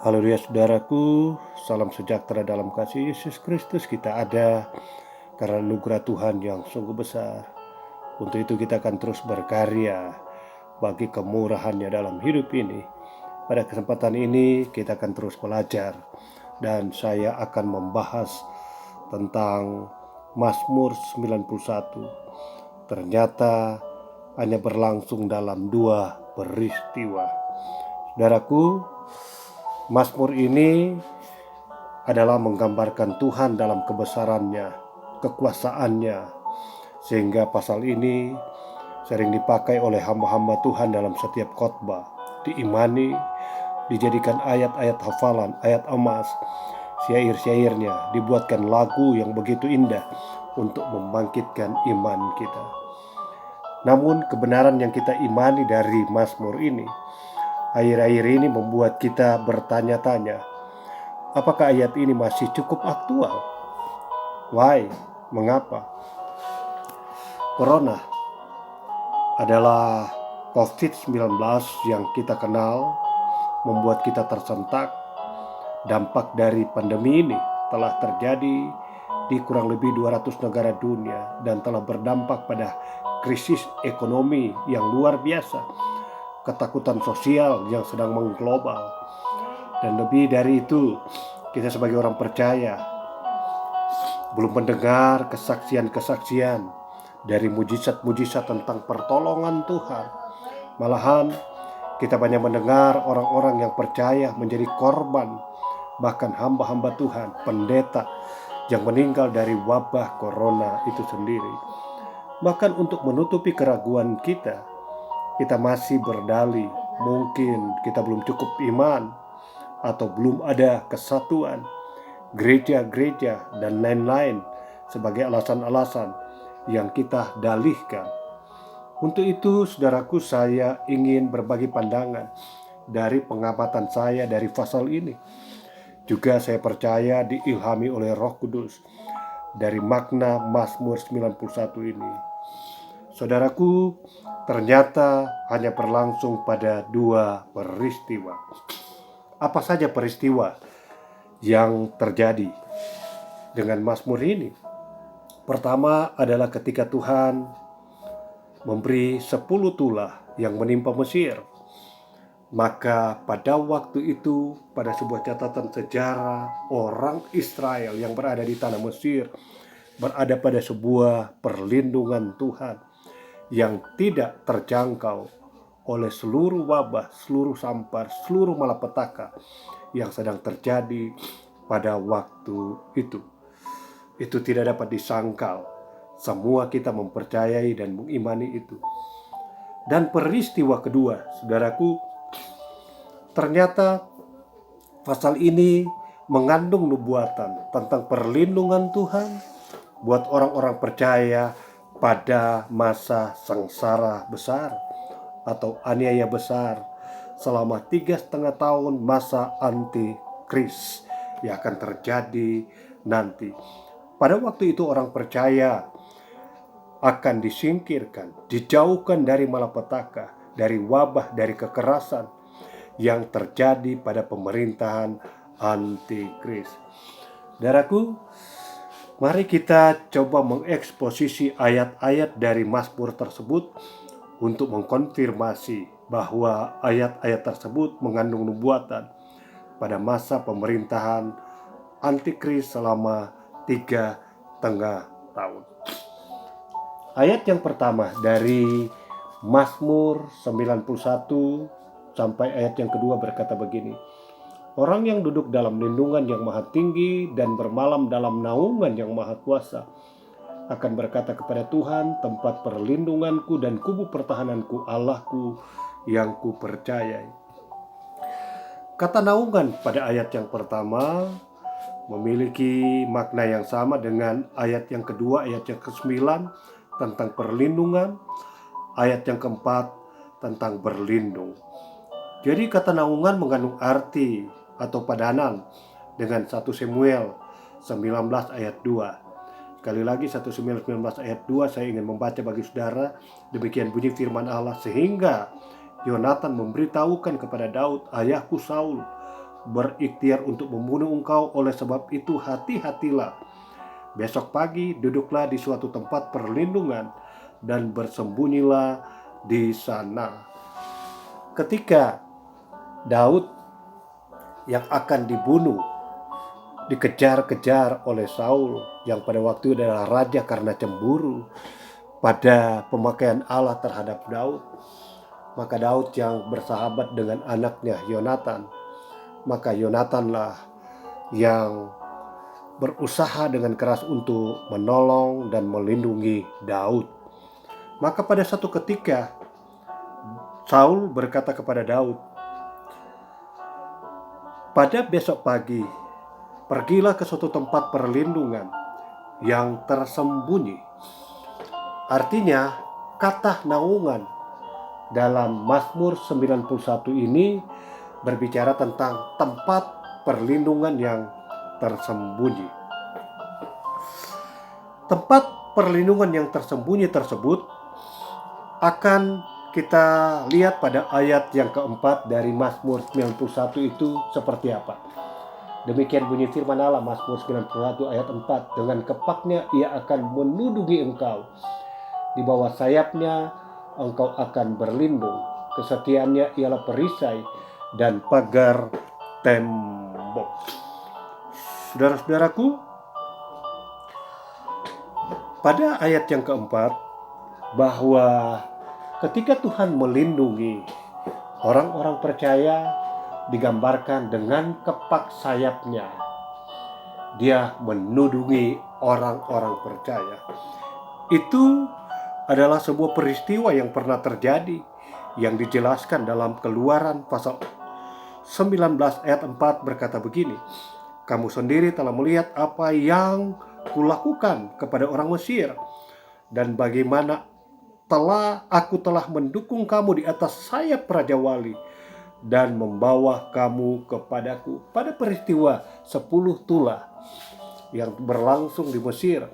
Haleluya saudaraku, salam sejahtera dalam kasih Yesus Kristus. Kita ada karena anugerah Tuhan yang sungguh besar. Untuk itu kita akan terus berkarya bagi kemurahan-Nya dalam hidup ini. Pada kesempatan ini kita akan terus belajar, dan saya akan membahas tentang Mazmur 91. Ternyata hanya berlangsung dalam 2 peristiwa. Saudaraku, Mazmur ini adalah menggambarkan Tuhan dalam kebesarannya, kekuasaannya, sehingga pasal ini sering dipakai oleh hamba-hamba Tuhan dalam setiap khotbah, diimani, dijadikan ayat-ayat hafalan, ayat emas, syair-syairnya dibuatkan lagu yang begitu indah untuk membangkitkan iman kita. Namun kebenaran yang kita imani dari Mazmur ini akhir-akhir ini membuat kita bertanya-tanya, apakah ayat ini masih cukup aktual? Why? Mengapa? Corona adalah COVID-19 yang kita kenal, membuat kita tersentak. Dampak dari pandemi ini telah terjadi di kurang lebih 200 negara dunia dan telah berdampak pada krisis ekonomi yang luar biasa, ketakutan sosial yang sedang mengglobal. Dan lebih dari itu, kita sebagai orang percaya belum mendengar kesaksian-kesaksian dari mujizat-mujizat tentang pertolongan Tuhan. Malahan kita banyak mendengar orang-orang yang percaya menjadi korban, bahkan hamba-hamba Tuhan, pendeta yang meninggal dari wabah corona itu sendiri. Bahkan untuk menutupi keraguan kita masih berdalih mungkin kita belum cukup iman atau belum ada kesatuan gereja-gereja dan lain-lain sebagai alasan-alasan yang kita dalihkan. Untuk itu, saudaraku, saya ingin berbagi pandangan dari pengamatan saya dari pasal ini. Juga saya percaya diilhami oleh Roh Kudus dari makna Mazmur 91 ini. Saudaraku, ternyata hanya berlangsung pada 2 peristiwa. Apa saja peristiwa yang terjadi dengan Mazmur ini? Pertama adalah ketika Tuhan memberi 10 tulah yang menimpa Mesir. Maka pada waktu itu, pada sebuah catatan sejarah, orang Israel yang berada di tanah Mesir berada pada sebuah perlindungan Tuhan yang tidak terjangkau oleh seluruh wabah, seluruh sampar, seluruh malapetaka yang sedang terjadi pada waktu itu. Itu tidak dapat disangkal. Semua kita mempercayai dan mengimani itu. Dan peristiwa kedua, saudaraku, ternyata pasal ini mengandung nubuatan tentang perlindungan Tuhan buat orang-orang percaya pada masa sengsara besar atau aniaya besar selama 3,5 tahun masa antikris yang akan terjadi nanti. Pada waktu itu orang percaya akan disingkirkan, dijauhkan dari malapetaka, dari wabah, dari kekerasan yang terjadi pada pemerintahan antikris. Saudaraku, mari kita coba mengeksposisi ayat-ayat dari Mazmur tersebut untuk mengkonfirmasi bahwa ayat-ayat tersebut mengandung nubuatan pada masa pemerintahan antikris selama 3,5 tahun. Ayat yang pertama dari Mazmur 91 sampai ayat yang kedua berkata begini. Orang yang duduk dalam lindungan yang maha tinggi dan bermalam dalam naungan yang maha kuasa akan berkata kepada Tuhan, tempat perlindunganku dan kubu pertahananku, Allahku yang kupercayai. Kata naungan pada ayat yang pertama memiliki makna yang sama dengan ayat yang kedua, ayat yang ke-9 tentang perlindungan, ayat yang keempat tentang berlindung. Jadi kata naungan mengandung arti atau padanan dengan 1 Samuel 19 ayat 2. Sekali lagi 1 Samuel 19 ayat 2 saya ingin membaca bagi saudara. Demikian bunyi firman Allah, sehingga Yonatan memberitahukan kepada Daud, ayahku Saul berikhtiar untuk membunuh engkau, oleh sebab itu hati-hatilah. Besok pagi duduklah di suatu tempat perlindungan dan bersembunyilah di sana. Ketika Daud yang akan dibunuh dikejar-kejar oleh Saul yang pada waktu itu adalah raja karena cemburu pada pemakaian Allah terhadap Daud, maka Daud yang bersahabat dengan anaknya Yonatan, maka Yonatanlah yang berusaha dengan keras untuk menolong dan melindungi Daud. Maka pada satu ketika Saul berkata kepada Daud, pada besok pagi pergilah ke suatu tempat perlindungan yang tersembunyi. Artinya kata naungan dalam Mazmur 91 ini berbicara tentang tempat perlindungan yang tersembunyi. Tempat perlindungan yang tersembunyi tersebut akan kita lihat pada ayat yang keempat dari Mazmur 91 itu seperti apa. Demikian bunyi firman Allah, Mazmur 91 ayat 4, dengan kepaknya ia akan menudungi engkau, di bawah sayapnya engkau akan berlindung, kesetiaannya ialah perisai dan pagar tembok. Saudara-saudaraku, pada ayat yang keempat, bahwa ketika Tuhan melindungi orang-orang percaya digambarkan dengan kepak sayapnya, dia menudungi orang-orang percaya. Itu adalah sebuah peristiwa yang pernah terjadi, yang dijelaskan dalam Keluaran pasal 19 ayat 4 berkata begini, kamu sendiri telah melihat apa yang kulakukan kepada orang Mesir, dan bagaimana aku telah mendukung kamu di atas sayap Raja Wali dan membawa kamu kepadaku. Pada peristiwa 10 tulah yang berlangsung di Mesir,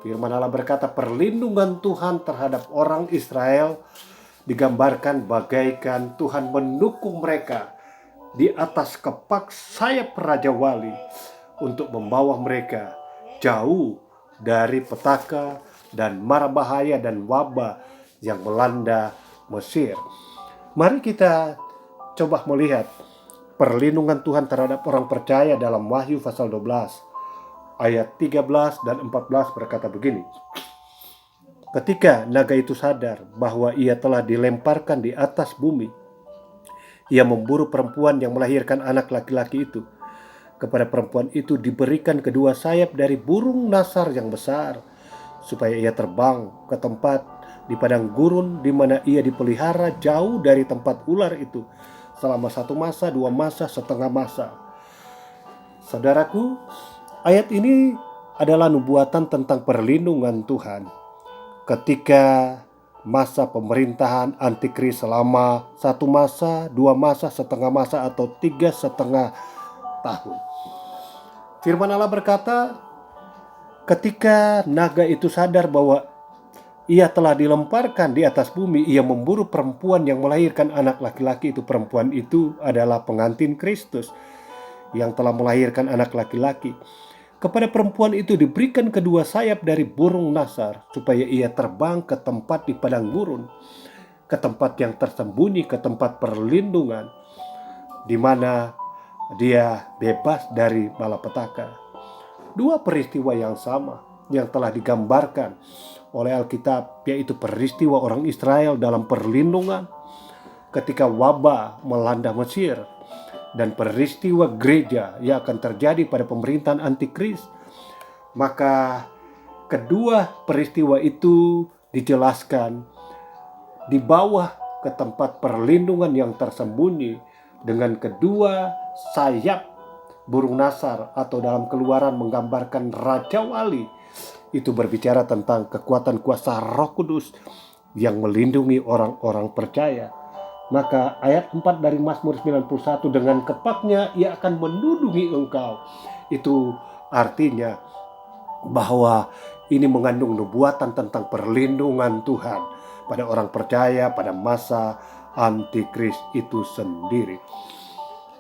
firman Allah berkata, perlindungan Tuhan terhadap orang Israel digambarkan bagaikan Tuhan mendukung mereka di atas kepak sayap Raja Wali untuk membawa mereka jauh dari petaka dan mara bahaya dan wabah yang melanda Mesir. Mari kita coba melihat perlindungan Tuhan terhadap orang percaya dalam Wahyu pasal 12 ayat 13 dan 14 berkata begini, ketika naga itu sadar bahwa ia telah dilemparkan di atas bumi, ia memburu perempuan yang melahirkan anak laki-laki itu. Kepada perempuan itu diberikan kedua sayap dari burung nasar yang besar, supaya ia terbang ke tempat di padang gurun di mana ia dipelihara jauh dari tempat ular itu selama 1 masa, 2 masa, setengah masa. Saudaraku, ayat ini adalah nubuatan tentang perlindungan Tuhan ketika masa pemerintahan antikris selama 1 masa, 2 masa, setengah masa, atau 3,5 tahun. Firman Allah berkata, ketika naga itu sadar bahwa ia telah dilemparkan di atas bumi, ia memburu perempuan yang melahirkan anak laki-laki itu. Perempuan itu adalah pengantin Kristus yang telah melahirkan anak laki-laki. Kepada perempuan itu diberikan kedua sayap dari burung nasar, supaya ia terbang ke tempat di padang gurun, ke tempat yang tersembunyi, ke tempat perlindungan, di mana dia bebas dari malapetaka. 2 peristiwa yang sama yang telah digambarkan oleh Alkitab, yaitu peristiwa orang Israel dalam perlindungan ketika wabah melanda Mesir, dan peristiwa gereja yang akan terjadi pada pemerintahan antikris. Maka kedua peristiwa itu dijelaskan dibawa ke tempat perlindungan yang tersembunyi dengan kedua sayap burung nasar, atau dalam Keluaran menggambarkan Raja Wali. Itu berbicara tentang kekuatan kuasa Roh Kudus yang melindungi orang-orang percaya. Maka ayat 4 dari Mazmur 91, dengan kepaknya ia akan menudungi engkau, itu artinya bahwa ini mengandung nubuatan tentang perlindungan Tuhan pada orang percaya pada masa antikris itu sendiri.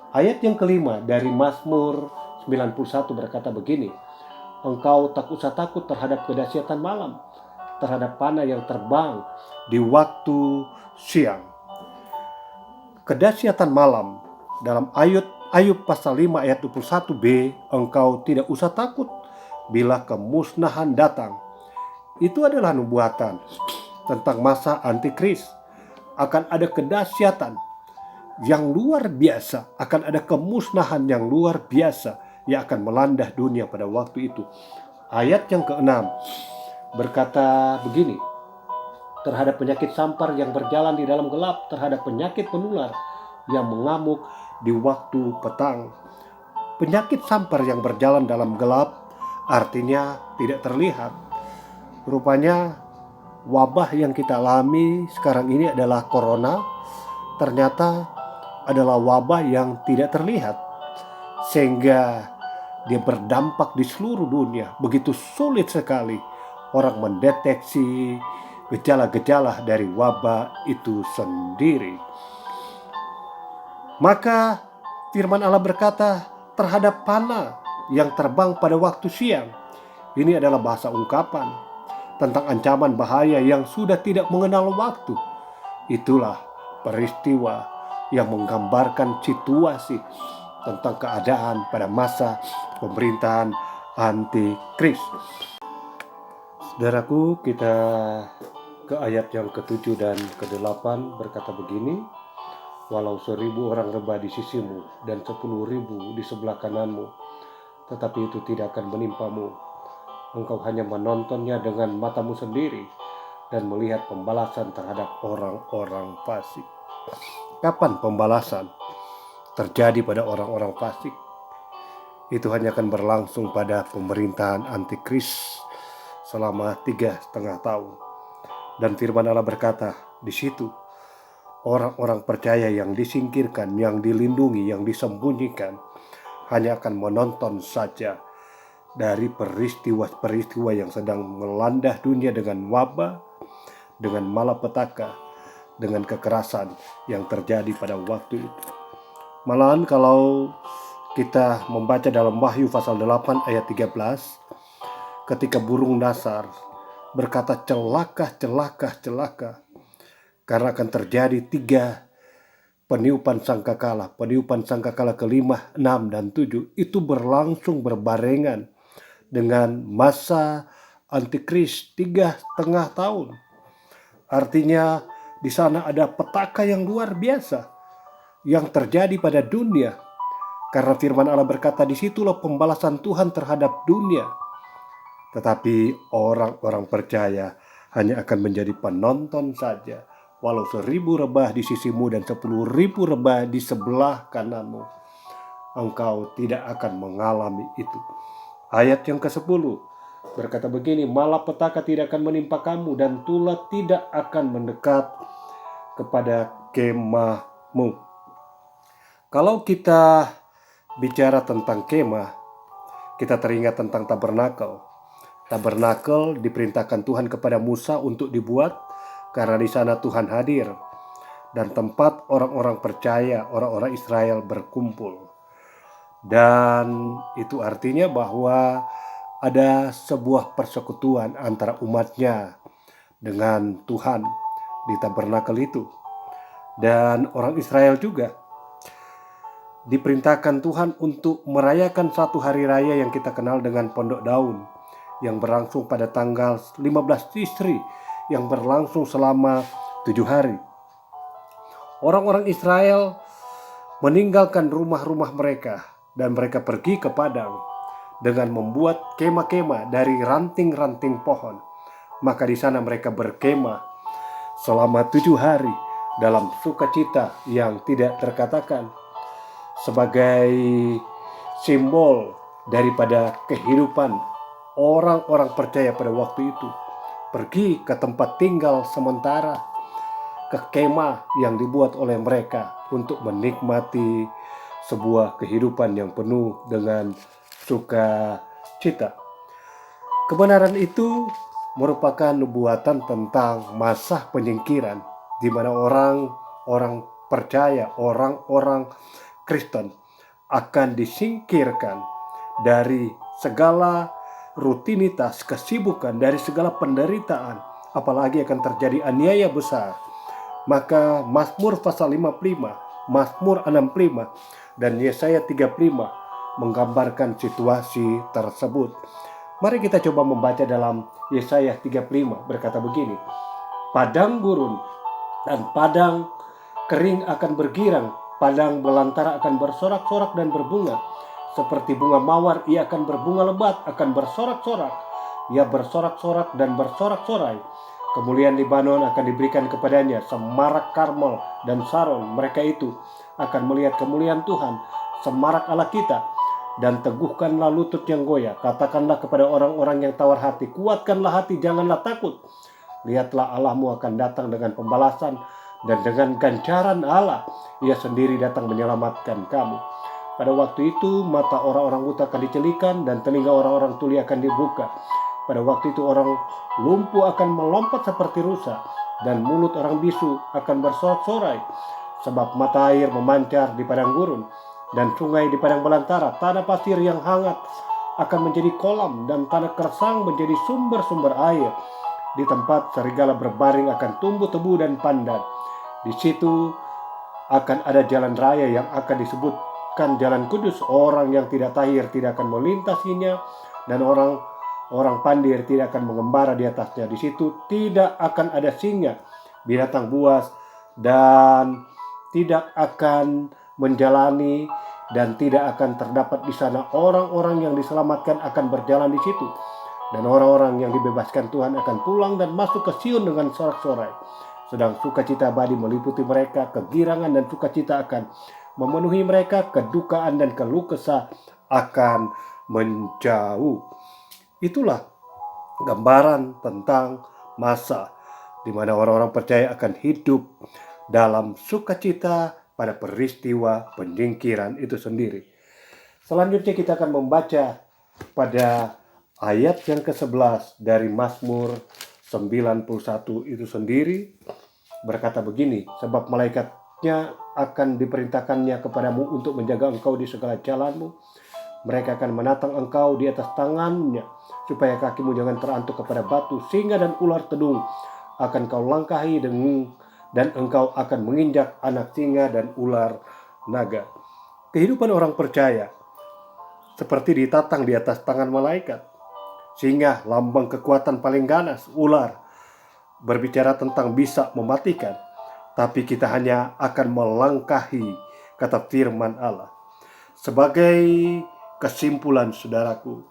Ayat yang kelima dari Mazmur 91 berkata begini, engkau tak usah takut terhadap kedahsyatan malam, terhadap panah yang terbang di waktu siang. Kedahsyatan malam dalam Ayub pasal 5 ayat 21b, engkau tidak usah takut bila kemusnahan datang. Itu adalah nubuatan tentang masa antikris. Akan ada kedahsyatan yang luar biasa, akan ada kemusnahan yang luar biasa yang akan melanda dunia pada waktu itu. Ayat yang ke-6 berkata begini, terhadap penyakit sampar yang berjalan di dalam gelap, terhadap penyakit penular yang mengamuk di waktu petang. Penyakit sampar yang berjalan dalam gelap artinya tidak terlihat. Rupanya wabah yang kita alami sekarang ini adalah corona, ternyata adalah wabah yang tidak terlihat, sehingga dia berdampak di seluruh dunia. Begitu sulit sekali orang mendeteksi gejala-gejala dari wabah itu sendiri. Maka firman Allah berkata, terhadap panah yang terbang pada waktu siang. Ini adalah bahasa ungkapan tentang ancaman bahaya yang sudah tidak mengenal waktu. Itulah peristiwa yang menggambarkan situasi tentang keadaan pada masa pemerintahan antikris. Saudaraku, kita ke ayat yang ke-7 dan ke-8 berkata begini, walau 1.000 orang rebah di sisimu dan 10.000 di sebelah kananmu, tetapi itu tidak akan menimpamu. Engkau hanya menontonnya dengan matamu sendiri dan melihat pembalasan terhadap orang-orang fasik. Kapan pembalasan terjadi pada orang-orang fasik? Itu hanya akan berlangsung pada pemerintahan antikris selama 3,5 tahun. Dan firman Allah berkata, di situ orang-orang percaya yang disingkirkan, yang dilindungi, yang disembunyikan hanya akan menonton saja dari peristiwa-peristiwa yang sedang melanda dunia dengan wabah, dengan malapetaka, dengan kekerasan yang terjadi pada waktu itu. Malahan kalau kita membaca dalam Wahyu pasal 8 ayat 13, ketika burung nasar berkata celaka, celaka, celaka, karena akan terjadi 3 peniupan sangkakala. Peniupan sangkakala ke-5, 6, dan 7 itu berlangsung berbarengan dengan masa antikris 3,5 tahun. Artinya di sana ada petaka yang luar biasa yang terjadi pada dunia. Karena firman Allah berkata, disitulah pembalasan Tuhan terhadap dunia. Tetapi orang-orang percaya hanya akan menjadi penonton saja. Walau 1.000 rebah di sisimu dan 10.000 rebah di sebelah kananmu, engkau tidak akan mengalami itu. Ayat yang ke-10 berkata begini, malapetaka tidak akan menimpa kamu dan tulah tidak akan mendekat kepada kemahmu. Kalau kita bicara tentang kemah, kita teringat tentang tabernakel. Tabernakel diperintahkan Tuhan kepada Musa untuk dibuat karena di sana Tuhan hadir dan tempat orang-orang percaya, orang-orang Israel berkumpul. Dan itu artinya bahwa ada sebuah persekutuan antara umatnya dengan Tuhan di tabernakel itu. Dan orang Israel juga diperintahkan Tuhan untuk merayakan satu hari raya yang kita kenal dengan Pondok Daun, yang berlangsung pada tanggal 15 Tisri, yang berlangsung selama 7 hari. Orang-orang Israel meninggalkan rumah-rumah mereka dan mereka pergi ke padang dengan membuat kemah-kemah dari ranting-ranting pohon. Maka di sana mereka berkemah selama 7 hari dalam sukacita yang tidak terkatakan, sebagai simbol daripada kehidupan orang-orang percaya pada waktu itu. Pergi ke tempat tinggal sementara, ke kemah yang dibuat oleh mereka untuk menikmati sebuah kehidupan yang penuh dengan sukacita. Kebenaran itu merupakan nubuatan tentang masa penyingkiran, di mana orang orang percaya, orang-orang Kristen akan disingkirkan dari segala rutinitas, kesibukan, dari segala penderitaan, apalagi akan terjadi aniaya besar. Maka Mazmur pasal 55, Mazmur 65, dan Yesaya 35 menggambarkan situasi tersebut. Mari kita coba membaca dalam Yesaya 35, berkata begini, padang gurun dan padang kering akan bergirang, padang belantara akan bersorak-sorak dan berbunga. Seperti bunga mawar ia akan berbunga lebat, akan bersorak-sorak. Ia bersorak-sorak dan bersorak-sorai. Kemuliaan Libanon akan diberikan kepadanya, semarak Karmel dan Saron. Mereka itu akan melihat kemuliaan Tuhan, semarak Allah kita. Dan teguhkanlah lutut yang goyah. Katakanlah kepada orang-orang yang tawar hati, kuatkanlah hati, janganlah takut. Lihatlah Allahmu akan datang dengan pembalasan, dan dengan ganjaran Allah, ia sendiri datang menyelamatkan kamu. Pada waktu itu mata orang-orang buta akan dicelikan dan telinga orang-orang tuli akan dibuka. Pada waktu itu orang lumpuh akan melompat seperti rusa dan mulut orang bisu akan bersorak-sorai. Sebab mata air memancar di padang gurun dan sungai di padang belantara. Tanah pasir yang hangat akan menjadi kolam dan tanah kersang menjadi sumber-sumber air. Di tempat serigala berbaring akan tumbuh tebu dan pandan. Di situ akan ada jalan raya yang akan disebutkan jalan kudus. Orang yang tidak tahir tidak akan melintasinya, dan orang pandir tidak akan mengembara di atasnya. Di situ tidak akan ada singa, binatang buas, dan tidak akan menjalani, dan tidak akan terdapat di sana. Orang-orang yang diselamatkan akan berjalan di situ, dan orang-orang yang dibebaskan Tuhan akan pulang dan masuk ke Sion dengan sorak-sorai. Sedang sukacita abadi meliputi mereka, kegirangan dan sukacita akan memenuhi mereka, kedukaan dan keluh kesah akan menjauh. Itulah gambaran tentang masa di mana orang-orang percaya akan hidup dalam sukacita pada peristiwa penyingkiran itu sendiri. Selanjutnya kita akan membaca pada ayat yang ke-11 dari Mazmur 91 itu sendiri, berkata begini, sebab malaikatnya akan diperintahkannya kepadamu untuk menjaga engkau di segala jalanmu. Mereka akan menatang engkau di atas tangannya, supaya kakimu jangan terantuk kepada batu. Singa dan ular tedung akan kau langkahi, dan engkau akan menginjak anak singa dan ular naga. Kehidupan orang percaya seperti ditatang di atas tangan malaikat. Singa, lambang kekuatan paling ganas. Ular berbicara tentang bisa mematikan. Tapi kita hanya akan melangkahi, kata firman Allah. Sebagai kesimpulan, saudaraku,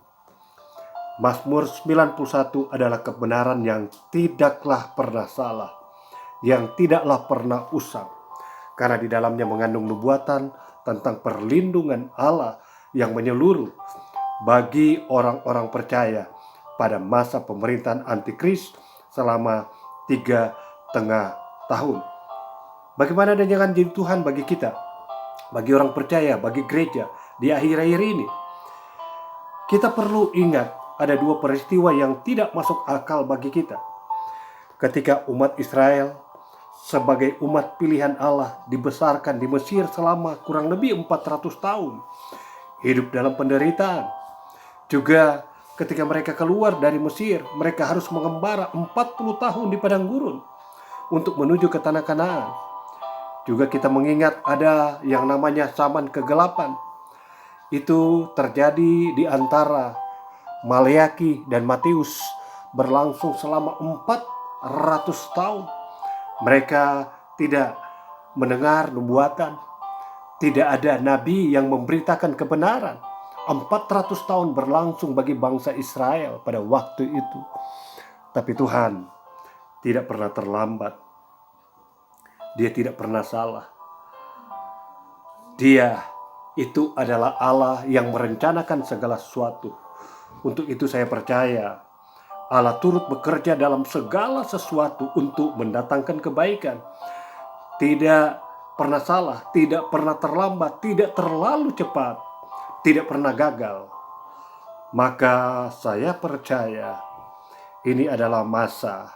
Mazmur 91 adalah kebenaran yang tidaklah pernah salah, yang tidaklah pernah usang, karena di dalamnya mengandung nubuatan tentang perlindungan Allah yang menyeluruh bagi orang-orang percaya pada masa pemerintahan antikris selama 3,5 tahun. Bagaimana dan jangan jadi Tuhan bagi kita, bagi orang percaya, bagi gereja di akhir-akhir ini? Kita perlu ingat ada dua peristiwa yang tidak masuk akal bagi kita. Ketika umat Israel sebagai umat pilihan Allah dibesarkan di Mesir selama kurang lebih 400 tahun, hidup dalam penderitaan. Juga ketika mereka keluar dari Mesir, mereka harus mengembara 40 tahun di padang gurun untuk menuju ke tanah Kanaan. Juga kita mengingat ada yang namanya zaman kegelapan. Itu terjadi di antara Maleaki dan Matius, berlangsung selama 400 tahun. Mereka tidak mendengar nubuatan, tidak ada nabi yang memberitakan kebenaran. 400 tahun berlangsung bagi bangsa Israel pada waktu itu. Tapi Tuhan tidak pernah terlambat. Dia tidak pernah salah. Dia itu adalah Allah yang merencanakan segala sesuatu. Untuk itu saya percaya Allah turut bekerja dalam segala sesuatu untuk mendatangkan kebaikan. Tidak pernah salah, tidak pernah terlambat, tidak terlalu cepat, tidak pernah gagal. Maka saya percaya ini adalah masa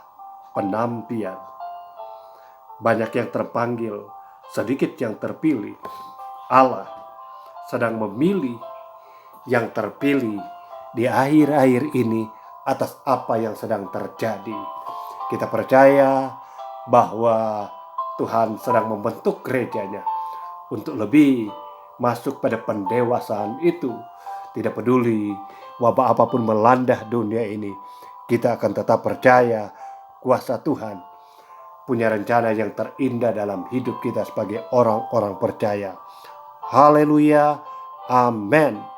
penantian. Banyak yang terpanggil, sedikit yang terpilih. Allah sedang memilih yang terpilih di akhir-akhir ini atas apa yang sedang terjadi. Kita percaya bahwa Tuhan sedang membentuk gerejanya untuk lebih masuk pada pendewasaan itu. Tidak peduli wabah apapun melanda dunia ini, kita akan tetap percaya kuasa Tuhan punya rencana yang terindah dalam hidup kita sebagai orang-orang percaya. Haleluya, amin.